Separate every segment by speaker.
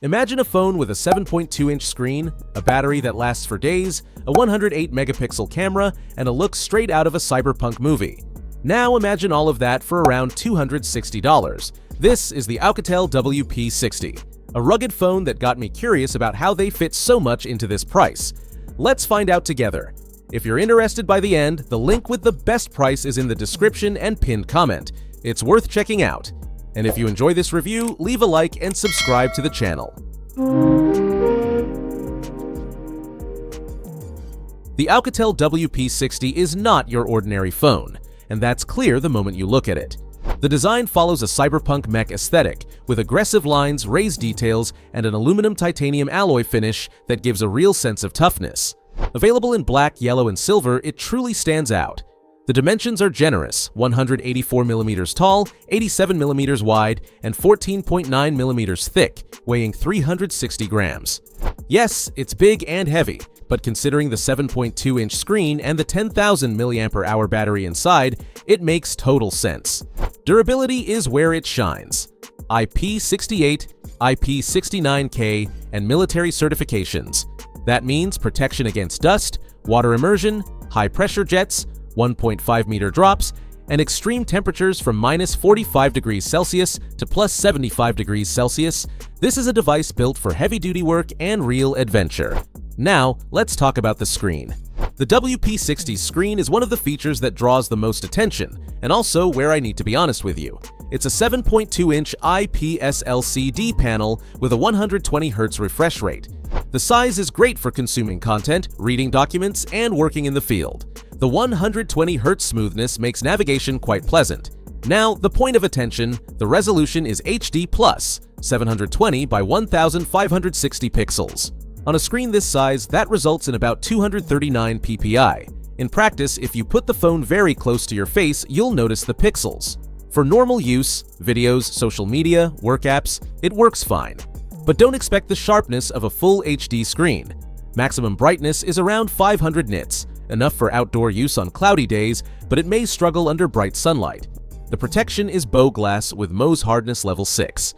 Speaker 1: Imagine a phone with a 7.2-inch screen, a battery that lasts for days, a 108-megapixel camera, and a look straight out of a cyberpunk movie. Now imagine all of that for around $260. This is the OUKITEL WP60, a rugged phone that got me curious about how they fit so much into this price. Let's find out together. If you're interested by the end, the link with the best price is in the description and pinned comment. It's worth checking out. And if you enjoy this review, leave a like and subscribe to the channel. The OUKITEL WP60 is not your ordinary phone, and that's clear the moment you look at it. The design follows a cyberpunk mech aesthetic, with aggressive lines, raised details, and an aluminum titanium alloy finish that gives a real sense of toughness. Available in black, yellow, and silver, it truly stands out. The dimensions are generous, 184mm tall, 87mm wide, and 14.9mm thick, weighing 360 grams. Yes, it's big and heavy, but considering the 7.2-inch screen and the 10,000 mAh battery inside, it makes total sense. Durability is where it shines. IP68, IP69K, and military certifications. That means protection against dust, water immersion, high-pressure jets, 1.5-meter drops, and extreme temperatures from -45 degrees Celsius to +75 degrees Celsius. This is a device built for heavy-duty work and real adventure. Now, let's talk about the screen. The WP60's screen is one of the features that draws the most attention, and also where I need to be honest with you. It's a 7.2-inch IPS LCD panel with a 120Hz refresh rate. The size is great for consuming content, reading documents, and working in the field. The 120Hz smoothness makes navigation quite pleasant. Now, the point of attention, the resolution is HD+, 720 by 1560 pixels. On a screen this size, that results in about 239 ppi. In practice, if you put the phone very close to your face, you'll notice the pixels. For normal use, videos, social media, work apps, it works fine. But don't expect the sharpness of a full HD screen. Maximum brightness is around 500 nits, enough for outdoor use on cloudy days, but it may struggle under bright sunlight. The protection is Bow Glass with Mohs hardness level 6.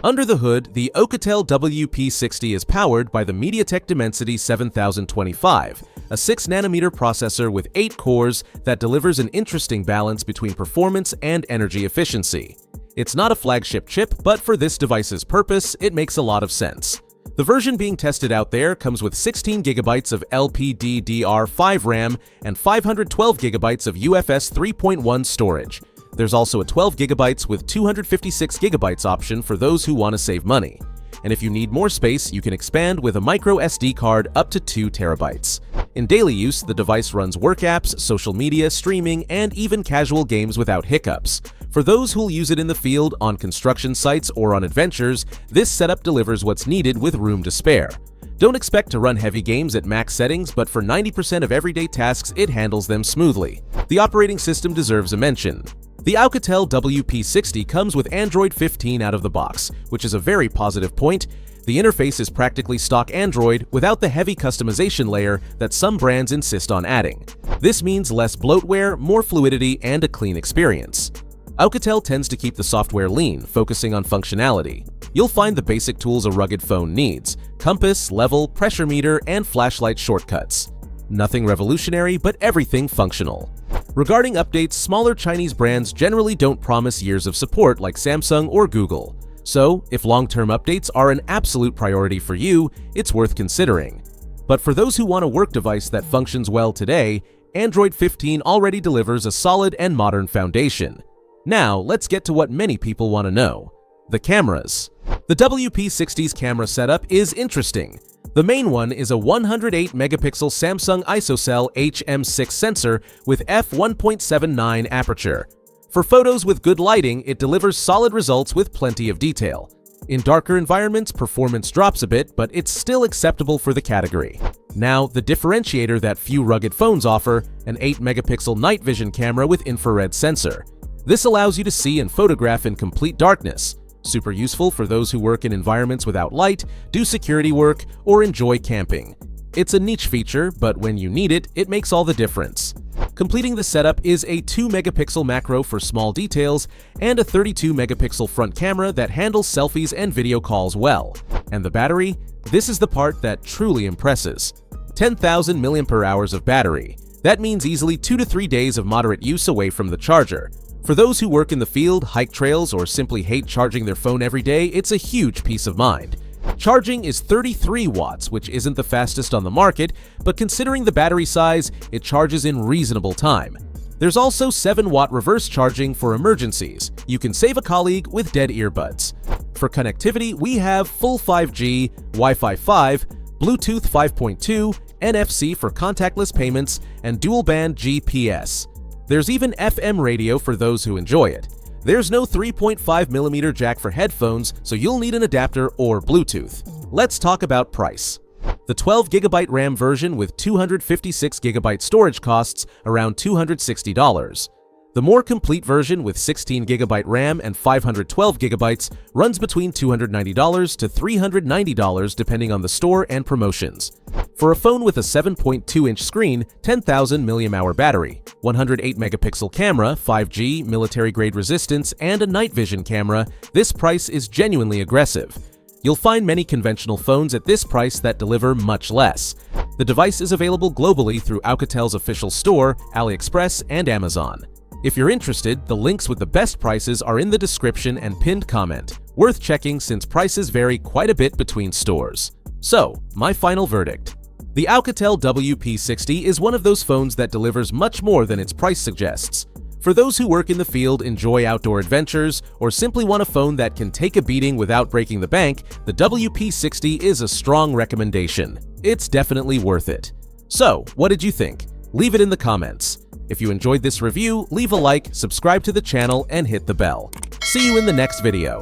Speaker 1: Under the hood, the OUKITEL WP60 is powered by the MediaTek Dimensity 7025, a 6nm processor with 8 cores that delivers an interesting balance between performance and energy efficiency. It's not a flagship chip, but for this device's purpose, it makes a lot of sense. The version being tested out there comes with 16GB of LPDDR5 RAM and 512GB of UFS 3.1 storage. There's also a 12GB with 256GB option for those who want to save money. And if you need more space, you can expand with a micro SD card up to 2TB. In daily use, the device runs work apps, social media, streaming, and even casual games without hiccups. For those who'll use it in the field, on construction sites, or on adventures, this setup delivers what's needed with room to spare. Don't expect to run heavy games at max settings, but for 90% of everyday tasks, it handles them smoothly. The operating system deserves a mention. The OUKITEL WP60 comes with Android 15 out of the box, which is a very positive point. The interface is practically stock Android without the heavy customization layer that some brands insist on adding. This means less bloatware, more fluidity, and a clean experience. OUKITEL tends to keep the software lean, focusing on functionality. You'll find the basic tools a rugged phone needs: compass, level, pressure meter, and flashlight shortcuts. Nothing revolutionary, but everything functional. Regarding updates, smaller Chinese brands generally don't promise years of support like Samsung or Google. So, if long-term updates are an absolute priority for you, it's worth considering. But for those who want a work device that functions well today, Android 15 already delivers a solid and modern foundation. Now, let's get to what many people want to know: the cameras. The WP60's camera setup is interesting. The main one is a 108-megapixel Samsung ISOCELL HM6 sensor with f1.79 aperture. For photos with good lighting, it delivers solid results with plenty of detail. In darker environments, performance drops a bit, but it's still acceptable for the category. Now, the differentiator that few rugged phones offer: an 8-megapixel night vision camera with infrared sensor. This allows you to see and photograph in complete darkness. Super useful for those who work in environments without light, do security work, or enjoy camping. It's a niche feature, but when you need it, it makes all the difference. Completing the setup is a 2-megapixel macro for small details and a 32-megapixel front camera that handles selfies and video calls well. And the battery? This is the part that truly impresses. 10,000 mAh of battery. That means easily 2 to 3 days of moderate use away from the charger. For those who work in the field, hike trails, or simply hate charging their phone every day, it's a huge peace of mind. Charging is 33 watts, which isn't the fastest on the market, but considering the battery size, it charges in reasonable time. There's also 7-watt reverse charging for emergencies. You can save a colleague with dead earbuds. For connectivity, we have full 5G, Wi-Fi 5, Bluetooth 5.2, NFC for contactless payments, and dual-band GPS. There's even FM radio for those who enjoy it. There's no 3.5mm jack for headphones, so you'll need an adapter or Bluetooth. Let's talk about price. The 12GB RAM version with 256GB storage costs around $260. The more complete version with 16GB RAM and 512GB runs between $290 to $390 depending on the store and promotions. For a phone with a 7.2-inch screen, 10,000 mAh battery, 108-megapixel camera, 5G, military-grade resistance, and a night vision camera, this price is genuinely aggressive. You'll find many conventional phones at this price that deliver much less. The device is available globally through OUKITEL's official store, AliExpress, and Amazon. If you're interested, the links with the best prices are in the description and pinned comment. Worth checking since prices vary quite a bit between stores. So, my final verdict. The OUKITEL WP60 is one of those phones that delivers much more than its price suggests. For those who work in the field, enjoy outdoor adventures, or simply want a phone that can take a beating without breaking the bank, the WP60 is a strong recommendation. It's definitely worth it. So, what did you think? Leave it in the comments. If you enjoyed this review, leave a like, subscribe to the channel, and hit the bell. See you in the next video.